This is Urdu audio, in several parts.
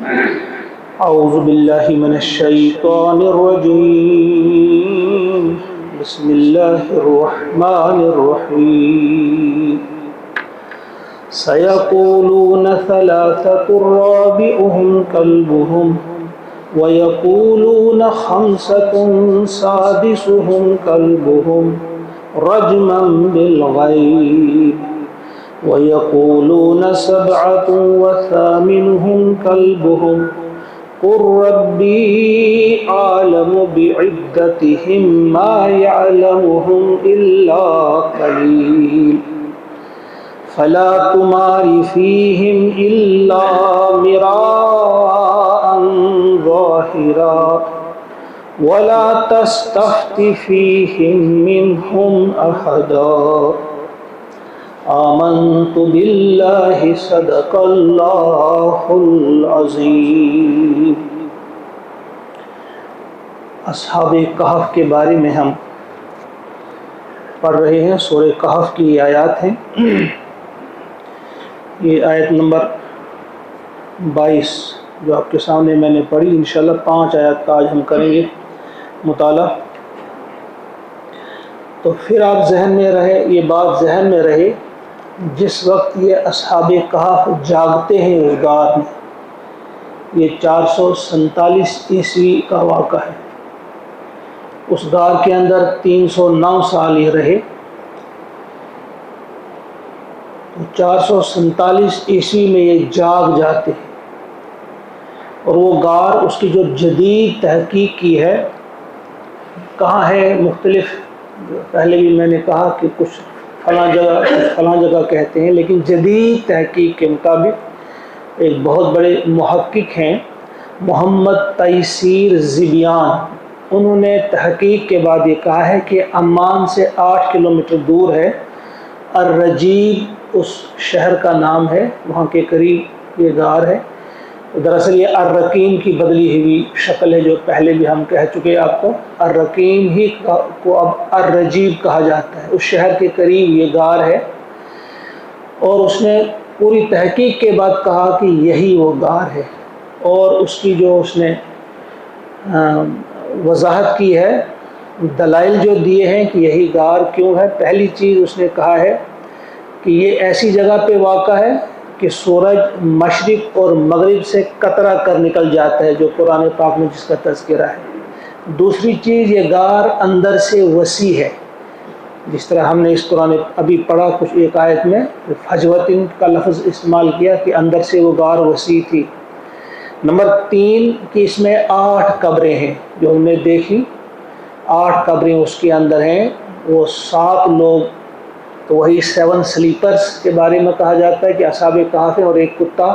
اعوذ باللہ من الشیطان الرجیم بسم اللہ الرحمن الرحیم سیقولون ثلاثة رابعهم كلبهم ويقولون خمسة سادسهم كلبهم رجما بالغيب ويقولون سبعة وثامنهم كلبهم قل ربي أعلم بعدتهم ما يعلمهم إلا قليل فلا تمار فيهم إلا مراء ظاهرا ولا تستفت فيهم منهم أحدا آمنت بالله صدق الله العظیم۔ اصحاب کہف کے بارے میں ہم پڑھ رہے ہیں، سورہ کہف کی آیات ہیں۔ یہ آیت نمبر 22 جو آپ کے سامنے میں نے پڑھی، انشاءاللہ 5 آیات کا آج ہم کریں گے مطالعہ۔ تو پھر آپ ذہن میں رہے، یہ بات ذہن میں رہے، جس وقت یہ اصحاب کہف جاگتے ہیں اس غار میں، یہ 447 عیسوی کا واقعہ ہے۔ اس غار کے اندر 309 سال یہ رہے، 447 عیسوی میں یہ جاگ جاتے ہیں۔ اور وہ غار، اس کی جو جدید تحقیق کی ہے، کہاں ہے مختلف، پہلے بھی میں نے کہا کہ کچھ فلاں جگہ کہتے ہیں، لیکن جدید تحقیق کے مطابق ایک بہت بڑے محقق ہیں محمد تیسیر زبیان، انہوں نے تحقیق کے بعد یہ کہا ہے کہ عمان سے 8 کلومیٹر دور ہے، الرجیب اس شہر کا نام ہے، وہاں کے قریب یہ غار ہے۔ دراصل یہ الرقیم کی بدلی ہوئی شکل ہے، جو پہلے بھی ہم کہہ چکے آپ کو، الرقیم ہی کو اب الرجیب کہا جاتا ہے۔ اس شہر کے قریب یہ غار ہے، اور اس نے پوری تحقیق کے بعد کہا کہ یہی وہ غار ہے۔ اور اس کی جو اس نے وضاحت کی ہے، دلائل جو دیے ہیں کہ یہی غار کیوں ہے، پہلی چیز اس نے کہا ہے کہ یہ ایسی جگہ پہ واقع ہے کہ سورج مشرق اور مغرب سے قطرہ کر نکل جاتا ہے، جو قرآن پاک میں جس کا تذکرہ ہے۔ دوسری چیز، یہ غار اندر سے وسیع ہے، جس طرح ہم نے اس قرآن ابھی پڑھا کچھ ایک آیت میں فجوتن کا لفظ استعمال کیا کہ اندر سے وہ غار وسیع تھی۔ نمبر 3 کہ اس میں 8 قبریں ہیں جو ہم نے دیکھی، 8 قبریں اس کے اندر ہیں، وہ 7 لوگ، تو وہی 7 سلیپرز کے بارے میں کہا جاتا ہے کہ اصحاب کہف ہیں، اور ایک کتا۔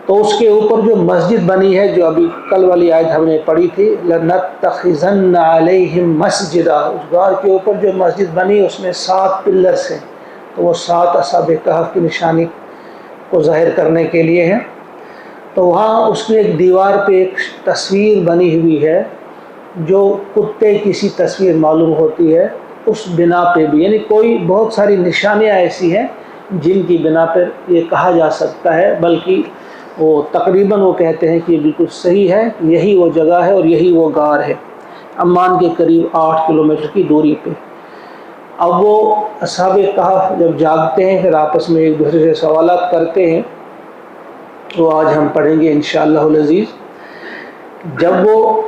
تو اس کے اوپر جو مسجد بنی ہے، جو ابھی کل والی آیت ہم نے پڑھی تھی، لَنَتَّخِذَنَّ عَلَيْهِمْ مَسْجِدًا، اس غار کے اوپر جو مسجد بنی اس میں 7 پلرز ہیں، تو وہ 7 اصحاب کہف کی نشانی کو ظاہر کرنے کے لیے ہیں۔ تو وہاں اس میں ایک دیوار پہ ایک تصویر بنی ہوئی ہے، جو کتے کی سی تصویر معلوم ہوتی ہے، اس بنا پہ بھی، یعنی کوئی بہت ساری نشانیاں ایسی ہیں جن کی بنا پر یہ کہا جا سکتا ہے، بلکہ وہ تقریباً وہ کہتے ہیں کہ یہ بالکل صحیح ہے، یہی وہ جگہ ہے اور یہی وہ غار ہے، عمان کے قریب 8 کلومیٹر کی دوری پہ۔ اب وہ اصحاب کہف جب جاگتے ہیں، پھر آپس میں ایک دوسرے سے سوالات کرتے ہیں، وہ آج ہم پڑھیں گے انشاءاللہ العزیز۔ جب وہ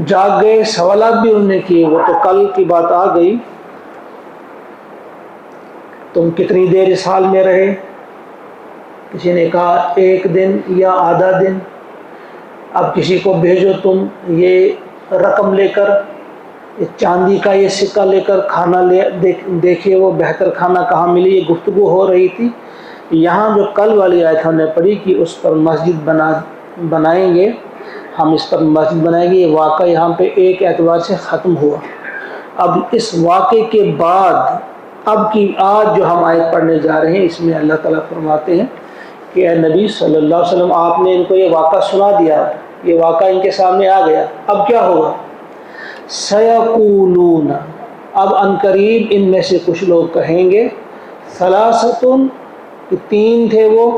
جاگ گئے، سوالات بھی انہوں نے کیے، وہ تو کل کی بات آ گئی، تم کتنی دیر اس حال میں رہے؟ کسی نے کہا 1 دن یا آدھا دن۔ اب کسی کو بھیجو تم یہ رقم لے کر، چاندی کا یہ سکہ لے کر، کھانا دیکھیے وہ بہتر کھانا کہاں ملی، یہ گفتگو ہو رہی تھی۔ یہاں جو کل والی آیت ہم نے پڑھی کہ اس پر مسجد بنائیں گے، ہم اس پر مسجد بنائیں گے، یہ واقعہ یہاں پہ ایک اعتبار سے ختم ہوا۔ اب اس واقعے کے بعد آج جو ہم آیت پڑھنے جا رہے ہیں، اس میں اللہ تعالیٰ فرماتے ہیں کہ اے نبی صلی اللہ علیہ وسلم، آپ نے ان کو یہ واقعہ سنا دیا، یہ واقعہ ان کے سامنے آ گیا، اب کیا ہوگا؟ سیقولون، اب عنقریب ان میں سے کچھ لوگ کہیں گے، ثلاثۃ کہ 3 تھے وہ،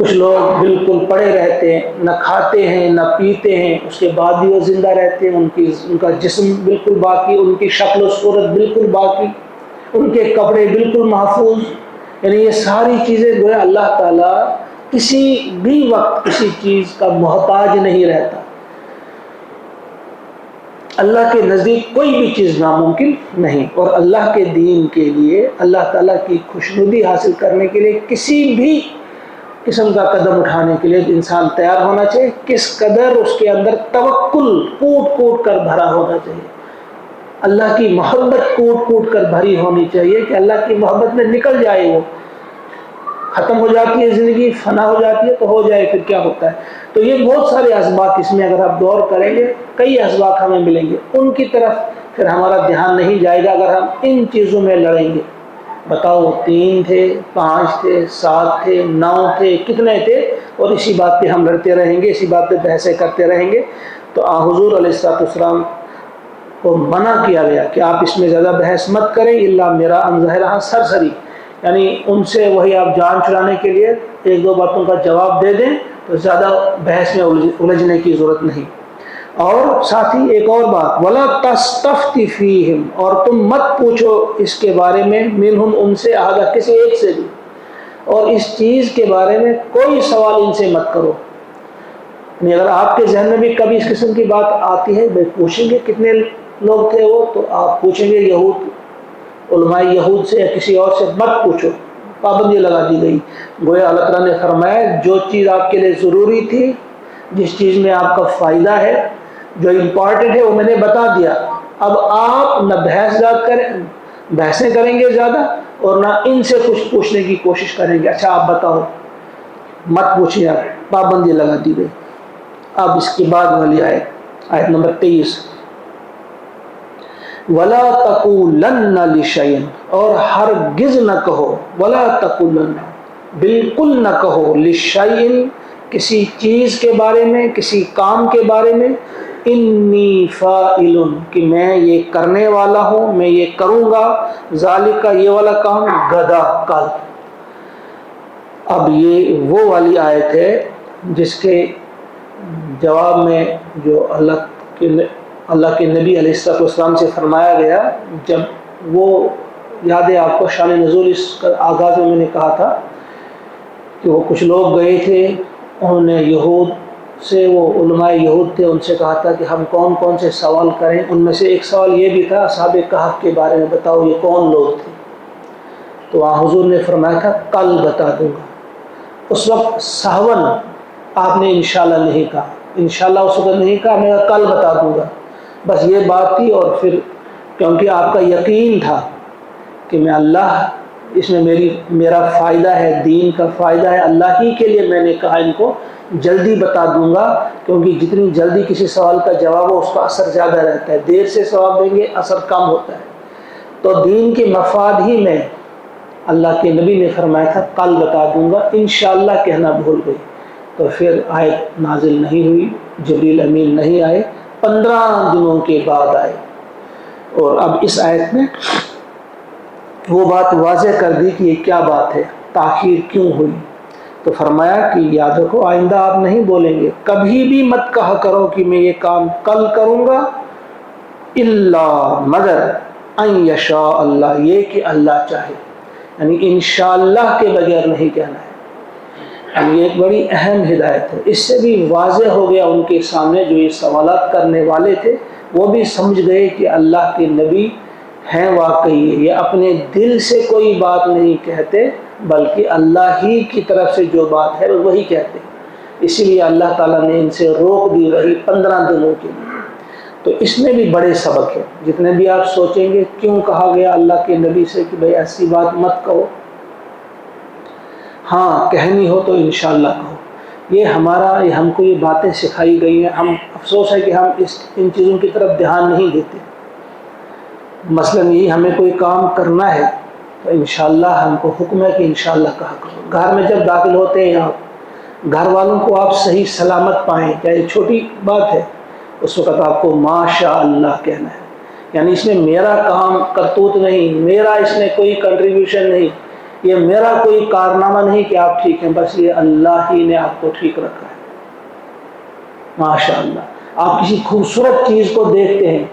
کچھ لوگ بالکل پڑے رہتے ہیں، نہ کھاتے ہیں نہ پیتے ہیں، اس کے بعد بھی وہ زندہ رہتے ہیں، ان کا جسم بالکل باقی، ان کی شکل و صورت بالکل باقی، ان کے کپڑے بالکل محفوظ. یعنی یہ ساری چیزیں جو ہے اللہ تعالیٰ کسی بھی وقت کسی چیز کا محتاج نہیں رہتا. اللہ کے نزدیک کوئی بھی چیز ناممکن نہیں، اور اللہ کے دین کے لیے، اللہ تعالیٰ کی خوشنودی حاصل کرنے کے لیے کسی بھی قسم کا قدم اٹھانے کے لیے انسان تیار ہونا چاہیے. کس قدر اس کے اندر توکل کوٹ کوٹ کر بھرا ہونا چاہیے، اللہ کی محبت کوٹ کوٹ کر بھری ہونی چاہیے کہ اللہ کی محبت میں نکل جائے. وہ ختم ہو جاتی ہے زندگی، فنا ہو جاتی ہے تو ہو جائے، پھر کیا ہوتا ہے. تو یہ بہت سارے اسباق اس میں اگر آپ غور کریں گے، کئی اسباق ہمیں ملیں گے، ان کی طرف پھر ہمارا دھیان نہیں جائے گا اگر ہم ان چیزوں میں لڑیں گے. بتاؤ 3 تھے، 5 تھے، 7 تھے، 9 تھے، کتنے تھے، اور اسی بات پہ ہم لڑتے رہیں گے، اسی بات پہ بحثیں کرتے رہیں گے. تو حضور علیہ السلام کو منع کیا گیا کہ آپ اس میں زیادہ بحث مت کریں، الا میرا ظاہرہ سرسری، یعنی ان سے وہی آپ جان چھڑانے کے لیے 1-2 باتوں کا جواب دے دیں، تو زیادہ بحث میں الجھنے کی ضرورت نہیں. اور ساتھ ہی ایک اور بات، وَلَا تَسْتَفْتِ فِيهِمْ، اور تم مت پوچھو اس کے بارے میں، منہم ان سے، آگا کسی ایک سے بھی، اور اس چیز کے بارے میں کوئی سوال ان سے مت کرو. یعنی اگر آپ کے ذہن میں بھی کبھی اس قسم کی بات آتی ہے، بھائی پوچھیں گے کتنے لوگ تھے وہ، تو آپ پوچھیں گے یہود، علماء یہود سے یا کسی اور سے مت پوچھو. پابندی لگا دی گئی. گویا اللہ تعالیٰ نے فرمایا جو چیز آپ کے لیے ضروری تھی، جس چیز میں آپ کا فائدہ ہے، جو امپورٹنٹ ہے، وہ میں نے بتا دیا. اب آپ نہ بحثیں کریں گے زیادہ، اور نہ ان سے کچھ پوچھنے کی کوشش کریں گے. اچھا آپ بتاؤ، مت پوچھیں، آپ پابندی لگا دی گئی. اب اس کے بعد والی آیت نمبر 23، وَلَا تَقُولَنَّ لِشَيْءٍ، اور ہرگز نہ کہو، وَلَا تَقُولَنَّ، بالکل نہ کہو، لِشَيْءٍ، کسی چیز کے بارے میں، کسی کام کے بارے میں، انی فاعل، کہ میں یہ کرنے والا ہوں، میں یہ کروں گا، ذالک، یہ والا کام، غدا، کل. اب یہ وہ والی آیت ہے جس کے جواب میں جو اللہ کے نبی علیہ السلام سے فرمایا گیا، جب وہ یاد ہے آپ کو شان نزول اس آغاز میں نے کہا تھا کہ وہ کچھ لوگ گئے تھے، انہوں نے یہود سے، وہ علماء یہود تھے، ان سے کہا تھا کہ ہم کون کون سے سوال کریں. ان میں سے ایک سوال یہ بھی تھا اصحاب کہف کے بارے میں، بتاؤ یہ کون لوگ تھے. تو حضور نے فرمایا تھا کل بتا دوں گا. اس وقت سہون آپ نے انشاءاللہ نہیں کہا، انشاءاللہ اس وقت نہیں کہا، میں کل بتا دوں گا، بس یہ بات تھی. اور پھر کیونکہ آپ کا یقین تھا کہ میں اللہ، اس میں میرا فائدہ ہے، دین کا فائدہ ہے، اللہ ہی کے لیے میں نے کہا ان کو جلدی بتا دوں گا، کیونکہ جتنی جلدی کسی سوال کا جواب ہو اس کا اثر زیادہ رہتا ہے، دیر سے جواب دیں گے اثر کم ہوتا ہے. تو دین کے مفاد ہی میں اللہ کے نبی نے فرمایا تھا کل بتا دوں گا، انشاءاللہ کہنا بھول گئی. تو پھر آیت نازل نہیں ہوئی، جبریل امین نہیں آئے، 15 دنوں کے بعد آئے. اور اب اس آیت میں وہ بات واضح کر دی کہ یہ کیا بات ہے، تاخیر کیوں ہوئی. تو فرمایا کہ یاد رکھو آئندہ آپ نہیں بولیں گے، کبھی بھی مت کہا کرو کہ میں یہ کام کل کروں گا، الا، مگر، ان یشاء اللہ، یہ کہ اللہ چاہے. یعنی انشاءاللہ کے بغیر نہیں کہنا ہے. یعنی یہ ایک بڑی اہم ہدایت ہے. اس سے بھی واضح ہو گیا ان کے سامنے، جو یہ سوالات کرنے والے تھے وہ بھی سمجھ گئے کہ اللہ کے نبی ہیں واقعی، یہ اپنے دل سے کوئی بات نہیں کہتے، بلکہ اللہ ہی کی طرف سے جو بات ہے وہی کہتے. اسی لیے اللہ تعالیٰ نے ان سے روک دی وہی 15 دنوں کے لیے. تو اس میں بھی بڑے سبق ہے. جتنے بھی آپ سوچیں گے کیوں کہا گیا اللہ کے نبی سے کہ بھئی ایسی بات مت کہو، ہاں کہنی ہو تو انشاءاللہ کہو. یہ ہم کو یہ باتیں سکھائی گئی ہیں. ہم افسوس ہے کہ ہم ان چیزوں کی طرف دھیان نہیں دیتے. مثلا یہ ہمیں کوئی کام کرنا ہے تو انشاءاللہ ہم کو حکم ہے کہ انشاءاللہ کہا کرو. گھر میں جب داخل ہوتے ہیں آپ، گھر والوں کو آپ صحیح سلامت پائیں، چاہے چھوٹی بات ہے، اس وقت آپ کو ماشاء اللہ کہنا ہے. یعنی اس میں میرا کام کرتوت نہیں، میرا اس میں کوئی کنٹریبیوشن نہیں، یہ میرا کوئی کارنامہ نہیں کہ آپ ٹھیک ہیں، بس یہ اللہ ہی نے آپ کو ٹھیک رکھا ہے۔ ماشاء اللہ، آپ کسی خوبصورت چیز کو دیکھتے ہیں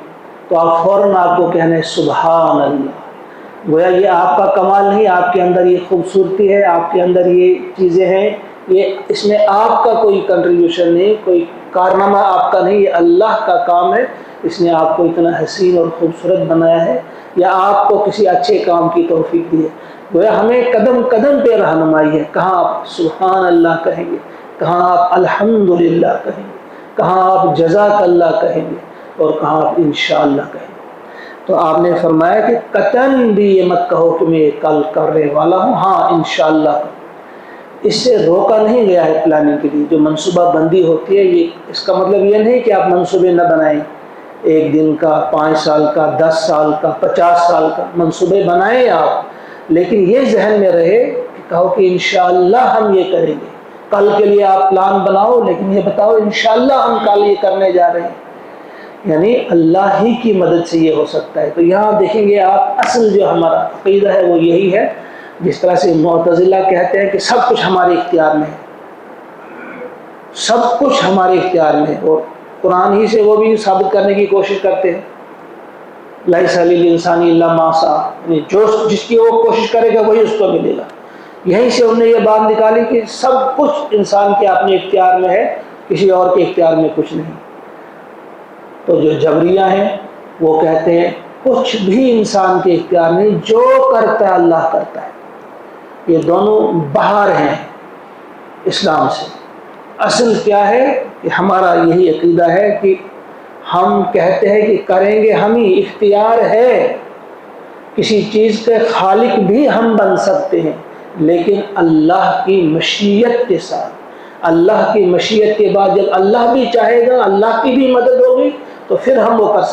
تو آپ فوراً آپ کو کہنا ہے سبحان اللہ، گویا یہ آپ کا کمال نہیں، آپ کے اندر یہ خوبصورتی ہے، آپ کے اندر یہ چیزیں ہیں، یہ اس میں آپ کا کوئی کنٹریبیوشن نہیں، کوئی کارنامہ آپ کا نہیں، یہ اللہ کا کام ہے، اس نے آپ کو اتنا حسین اور خوبصورت بنایا ہے، یا آپ کو کسی اچھے کام کی توفیق دی ہے۔ گویا ہمیں قدم قدم پہ رہنمائی ہے، کہاں آپ سبحان اللہ کہیں گے، کہاں آپ الحمدللہ کہیں گے، کہاں آپ جزاک اللہ کہیں گے، اور کہاں آپ انشاءاللہ کہیں گے۔ تو آپ نے فرمایا کہ قطعاً بھی یہ مت کہو کہ میں کل کرنے والا ہوں، ہاں انشاءاللہ کہو۔ اس سے روکا نہیں گیا ہے پلاننگ کے لیے۔ جو منصوبہ بندی ہوتی ہے، یہ اس کا مطلب یہ نہیں کہ آپ منصوبے نہ بنائیں، 1 دن کا، 5 سال کا، 10 سال کا، 50 سال کا منصوبے بنائیں آپ، لیکن یہ ذہن میں رہے کہ کہو کہ انشاءاللہ ہم یہ کریں گے۔ کل کے لیے آپ پلان بناؤ، لیکن یہ بتاؤ انشاءاللہ ہم کل یہ کرنے جا رہے ہیں، یعنی اللہ ہی کی مدد سے یہ ہو سکتا ہے۔ تو یہاں دیکھیں گے آپ، اصل جو ہمارا عقیدہ ہے وہ یہی ہے، جس طرح سے معتزلہ کہتے ہیں کہ سب کچھ ہمارے اختیار میں ہے، سب کچھ ہمارے اختیار میں ہے، اور قرآن ہی سے وہ بھی ثابت کرنے کی کوشش کرتے ہیں، لیس للانسان الا ما سعی، یعنی جو جس کی وہ کوشش کرے گا وہی اس کو ملے گا۔ یہیں سے انہوں نے یہ بات نکالی کہ سب کچھ انسان کے اپنے اختیار میں ہے، کسی اور کے اختیار میں کچھ نہیں۔ تو جو جبریہ ہیں وہ کہتے ہیں کچھ بھی انسان کے اختیار نہیں، جو کرتا ہے اللہ کرتا ہے۔ یہ دونوں باہر ہیں اسلام سے۔ اصل کیا ہے کہ ہمارا یہی عقیدہ ہے کہ ہم کہتے ہیں کہ کریں گے ہم ہی، اختیار ہے، کسی چیز کے خالق بھی ہم بن سکتے ہیں، لیکن اللہ کی مشیت کے ساتھ۔ اللہ کی مشیت کے بعد جب اللہ بھی چاہے گا، اللہ کی بھی مدد ہوگی، تو پھر ہم وہ کر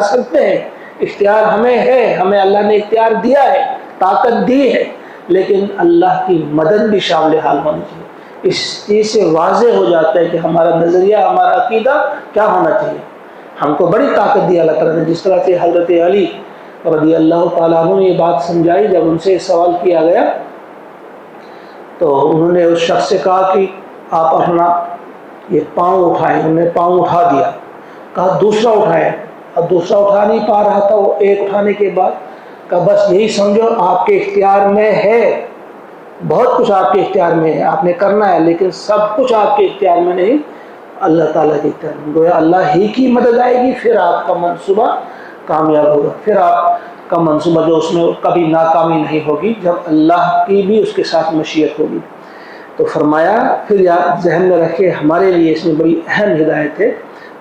سکتے ہیں۔ اختیار ہمیں ہے، ہمیں اللہ نے اختیار دیا ہے، طاقت دی ہے، لیکن اللہ کی مدد بھی شامل حال ہونی چاہیے۔ اس چیز سے واضح ہو جاتا ہے کہ ہمارا نظریہ، ہمارا عقیدہ کیا ہونا چاہیے۔ ہم کو بڑی طاقت دی اللہ تعالیٰ نے، جس طرح سے حضرت علی رضی اللہ تعالیٰ عنہ نے یہ بات سمجھائی۔ جب ان سے سوال کیا گیا تو انہوں نے اس شخص سے کہا کہ آپ اپنا یہ پاؤں اٹھائیں۔ انہوں نے پاؤں اٹھا دیا، کہا دوسرا اٹھائیں، اب دوسرا اٹھا نہیں پا رہا تھا وہ، ایک اٹھانے کے بعد کہا بس یہی سمجھو آپ کے اختیار میں ہے، بہت کچھ آپ کے اختیار میں ہے، آپ نے کرنا ہے، لیکن سب کچھ آپ کے اختیار میں نہیں، اللہ تعالیٰ کے اختیار میں۔ گویا اللہ ہی کی مدد آئے گی، پھر آپ کا منصوبہ کامیاب ہوگا، پھر آپ کا منصوبہ جو اس میں کبھی ناکامی نہیں ہوگی، جب اللہ کی بھی اس کے ساتھ مشیت ہوگی۔ تو فرمایا، پھر یاد ذہن میں رکھے، ہمارے لیے اس میں بڑی اہم ہدایت ہے،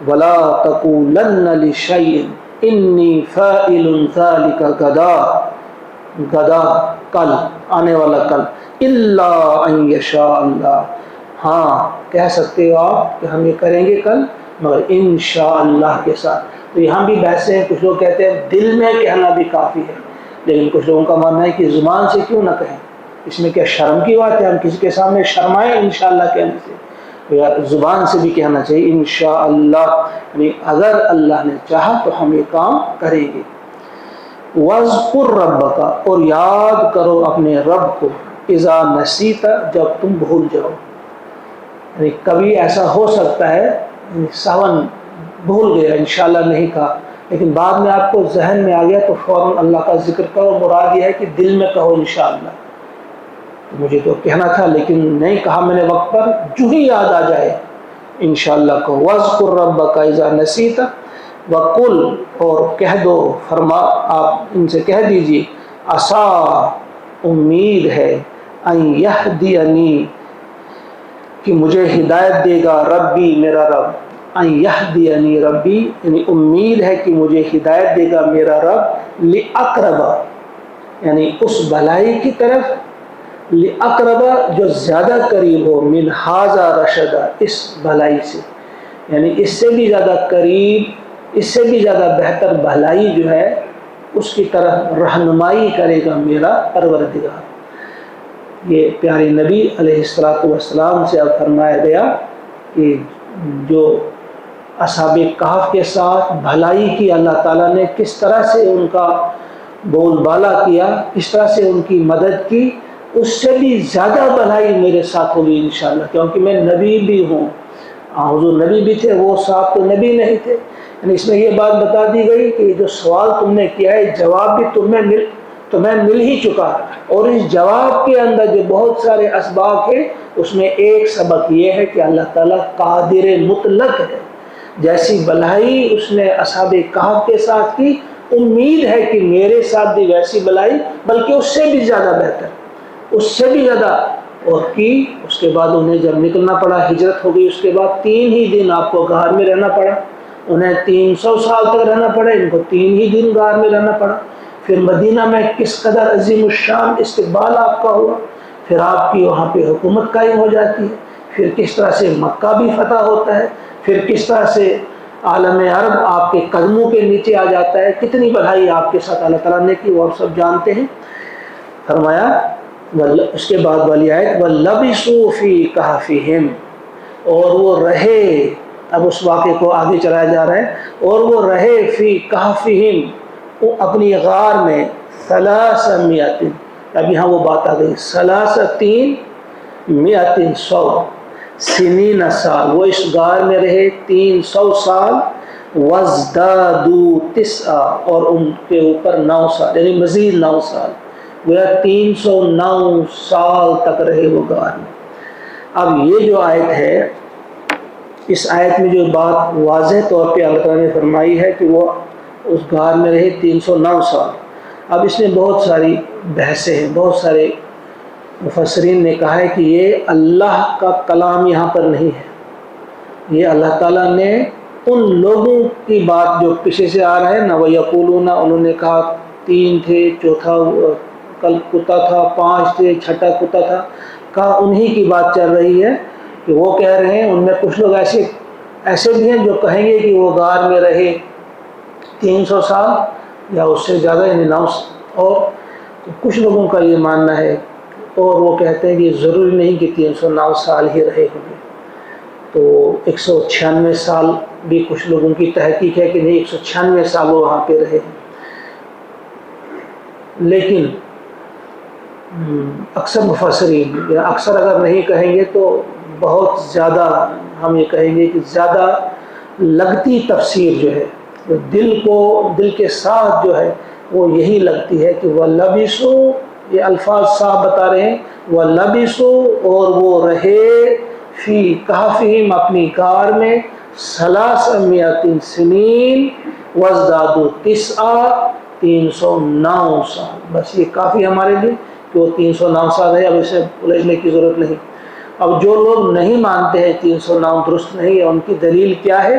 وَلَا تَقُولَنَّ لِشَيْءٍ إِنِّي فَاعِلٌ ذَلِكَ غَدًا، غدا کل، آنے والا کل، الا ان یشاء اللہ، ہاں کہہ سکتے ہو آپ کہ ہم یہ کریں گے کل، مگر انشاءاللہ کے ساتھ۔ تو یہاں بھی بحثیں ہیں، کچھ لوگ کہتے ہیں دل میں کہنا بھی کافی ہے، لیکن کچھ لوگوں کا ماننا ہے کہ زبان سے کیوں نہ کہیں، اس میں کیا شرم کی بات ہے؟ ہم کسی کے سامنے شرمائیں انشاءاللہ کہنے سے؟ یا زبان سے بھی کہنا چاہیے انشاءاللہ، یعنی اگر اللہ نے چاہا تو ہم یہ کام کریں گے۔ وَاذْكُرْ رَبَّكَ، اور یاد کرو اپنے رب کو، اذا نسیت، جب تم بھول جاؤ، یعنی کبھی ایسا ہو سکتا ہے ساون بھول گیا، انشاءاللہ نہیں کہا، لیکن بعد میں آپ کو ذہن میں آ گیا تو فوراً اللہ کا ذکر کرو۔ مراد یہ ہے کہ دل میں کہو انشاءاللہ، مجھے تو کہنا تھا لیکن نہیں کہا میں نے وقت پر، جو ہی یاد آ جائے انشاءاللہ کہو۔ وَاذْكُرْ رَبَّكَ اذا نسیت وَقُلْ، اور کہہ دو، فرما آپ ان سے کہہ دیجئے، عَسَىٰ، امید ہے، ان یہدینی، کہ مجھے ہدایت دے گا، ربی، میرا رب، ان یہدینی ربی، یعنی امید ہے کہ مجھے ہدایت دے گا میرا رب، لِأَقْرَبَ، یعنی اس بھلائی کی طرف، لِأَقْرَبَ جو زیادہ قریب ہو، من ھذا رشدا، اس بھلائی سے، یعنی اس سے بھی زیادہ قریب، اس سے بھی زیادہ بہتر بھلائی جو ہے اس کی طرف رہنمائی کرے گا میرا پروردگار۔ یہ پیارے نبی علیہ السلام سے اب فرمایا گیا کہ جو اصحاب کہف کے ساتھ بھلائی کی اللہ تعالیٰ نے کس طرح سے ان کا بول بالا کیا، کس طرح سے ان کی مدد کی، اس سے بھی زیادہ بھلائی میرے ساتھ ہوگی انشاءاللہ، کیونکہ میں نبی بھی ہوں۔ حضور نبی بھی تھے، وہ صاحب تو نبی نہیں تھے۔ یعنی اس میں یہ بات بتا دی گئی کہ جو سوال تم نے کیا ہے، جواب بھی تمہیں مل ہی چکا ہے، اور اس جواب کے اندر جو بہت سارے اسباب ہیں، اس میں ایک سبق یہ ہے کہ اللہ تعالیٰ قادر مطلق ہے۔ جیسی بھلائی اس نے اصحاب کہف کے ساتھ کی، امید ہے کہ میرے ساتھ بھی ویسی بھلائی، بلکہ اس سے بھی زیادہ بہتر، اس سے بھی زیادہ اور کی۔ اس کے بعد انہیں جب نکلنا پڑا، ہجرت ہو گئی، اس کے بعد 3 ہی دن آپ کو غار میں رہنا پڑا۔ انہیں 300 سال تک رہنا پڑا، ان کو 3 ہی دن غار میں رہنا پڑا۔ پھر مدینہ میں کس قدر عظیم الشان استقبال آپ کا ہوا، پھر آپ کی وہاں پہ حکومت قائم ہو جاتی ہے، پھر کس طرح سے مکہ بھی فتح ہوتا ہے، پھر کس طرح سے عالم عرب آپ کے قدموں کے نیچے آ جاتا ہے۔ کتنی بڑائی آپ کے ساتھ اللہ تعالیٰ نے کی، وہ آپ سب جانتے ہیں۔ فرمایا اس کے بعد والی آیت وَلَبِثُوا فِي كَهْفِهِمْ، اور وہ رہے، اب اس واقعے کو آگے چلایا جا رہا ہے، اور وہ رہے فی کہفہم، وہ اپنی غار میں، 300، اب یہاں وہ بات آ گئی، 300 100 سنین سال، وہ اس غار میں رہے 300 سال، وَازْدَادُوا 9، اور ان کے اوپر 9 سال، یعنی مزید 9 سال، گویا 309 سال تک رہے وہ غار میں۔ اب یہ جو آیت ہے، اس آیت میں جو بات واضح طور پہ اللہ تعالیٰ نے فرمائی ہے کہ وہ اس غار میں رہے 309 سال۔ اب اس میں بہت ساری بحثیں ہیں، بہت سارے مفسرین نے کہا ہے کہ یہ اللہ کا کلام یہاں پر نہیں ہے، یہ اللہ تعالیٰ نے ان لوگوں کی بات جو پیچھے سے آ رہا ہے نا، وہ یقولون، انہوں نے کہا 3 تھے، چوتھا کل کتا تھا، 5 تھے، چھٹا کتا تھا، کہا انہی کی بات چل رہی ہے کہ وہ کہہ رہے ہیں۔ ان میں کچھ لوگ ایسے بھی ہیں جو کہیں گے کہ وہ غار میں رہے 300 سال یا اس سے زیادہ، یعنی 9، اور کچھ لوگوں کا یہ ماننا ہے، اور وہ کہتے ہیں کہ ضروری نہیں کہ 309 سال ہی رہے ہوں گے، تو 196 سال بھی کچھ لوگوں کی تحقیق ہے کہ نہیں 196 سال وہ وہاں پہ رہے ہیں۔ لیکن اکثر مفسرین، یا اکثر اگر نہیں کہیں گے تو بہت زیادہ ہم یہ کہیں گے کہ زیادہ لگتی تفسیر جو ہے، دل کے ساتھ جو ہے وہ یہی لگتی ہے کہ وَلَبِثُوا، یہ الفاظ صاحب بتا رہے ہیں، وَلَبِثُوا، اور وہ رہے فی کہفہم، اپنی غار میں، 300 سنین، وَازْدَادُوا 9، 309 سال۔ بس یہ کافی ہمارے لیے کہ وہ 309 سال ہے، اب اسے الجھنے کی ضرورت نہیں۔ اب جو لوگ نہیں مانتے ہیں 309 درست نہیں ہے، ان کی دلیل کیا ہے؟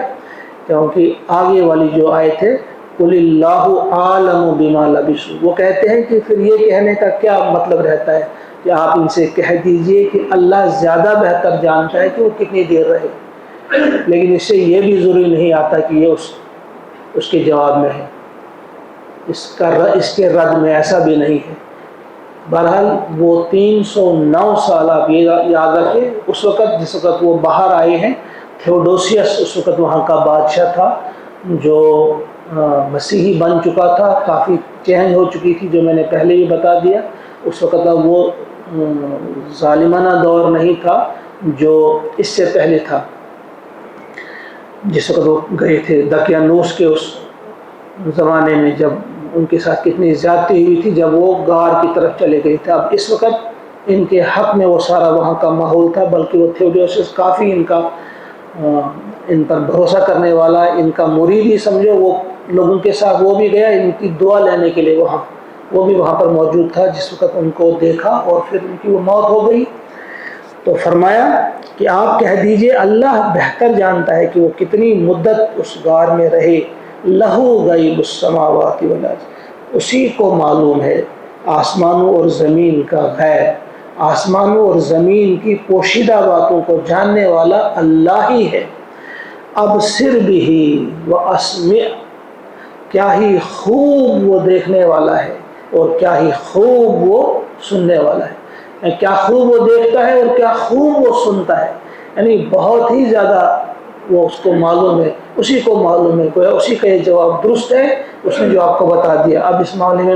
کیونکہ آگے والی جو آیت ہے قُلِ اللَّهُ أَعْلَمُ بِمَا لَبِثُوا، وہ کہتے ہیں کہ پھر یہ کہنے کا کیا مطلب رہتا ہے کہ آپ ان سے کہہ دیجئے کہ اللہ زیادہ بہتر جانتا ہے کہ وہ کتنی دیر رہے، لیکن اس سے یہ بھی ضروری نہیں آتا کہ یہ اس کے جواب میں ہے، اس کے رد میں ایسا بھی نہیں ہے۔ بہرحال وہ 309 سال آپ یہ یاد رکھیں، اس وقت جس وقت وہ باہر آئے ہیں، تھیوڈوسیس اس وقت وہاں کا بادشاہ تھا، جو مسیحی بن چکا تھا، کافی چینج ہو چکی تھی، جو میں نے پہلے بھی بتا دیا۔ اس وقت وہ ظالمانہ دور نہیں تھا جو اس سے پہلے تھا، جس وقت وہ گئے تھے دقیانوس کے اس زمانے میں، جب ان کے ساتھ کتنی زیادتی ہوئی تھی جب وہ غار کی طرف چلے گئے تھے۔ اب اس وقت ان کے حق میں وہ سارا وہاں کا ماحول تھا، بلکہ وہ تھیوڈوسیس کافی ان پر بھروسہ کرنے والا، ان کا مرید ہی سمجھو، وہ لوگوں کے ساتھ وہ بھی گیا ان کی دعا لینے کے لیے، وہ بھی وہاں پر موجود تھا جس وقت ان کو دیکھا، اور پھر ان کی وہ موت ہو گئی۔ تو فرمایا کہ آپ کہہ دیجئے اللہ بہتر جانتا ہے کہ وہ کتنی مدت اس غار میں رہے، لہو غیب السماوات والارض، اسی کو معلوم ہے آسمانوں اور زمین کا غیب، آسمانوں اور زمین کی پوشیدہ باتوں کو جاننے والا اللہ ہی ہے۔ ابصر بھی واسمع، کیا ہی خوب وہ دیکھنے والا ہے اور کیا ہی خوب وہ سننے والا ہے، کیا خوب وہ دیکھتا ہے اور کیا خوب وہ سنتا ہے، یعنی بہت ہی زیادہ وہ اس کو معلوم ہے، اسی کو معلوم ہے، کوئی اسی کا یہ جواب درست ہے، اس نے جو آپ کو بتا دیا۔ اب اس معاملے میں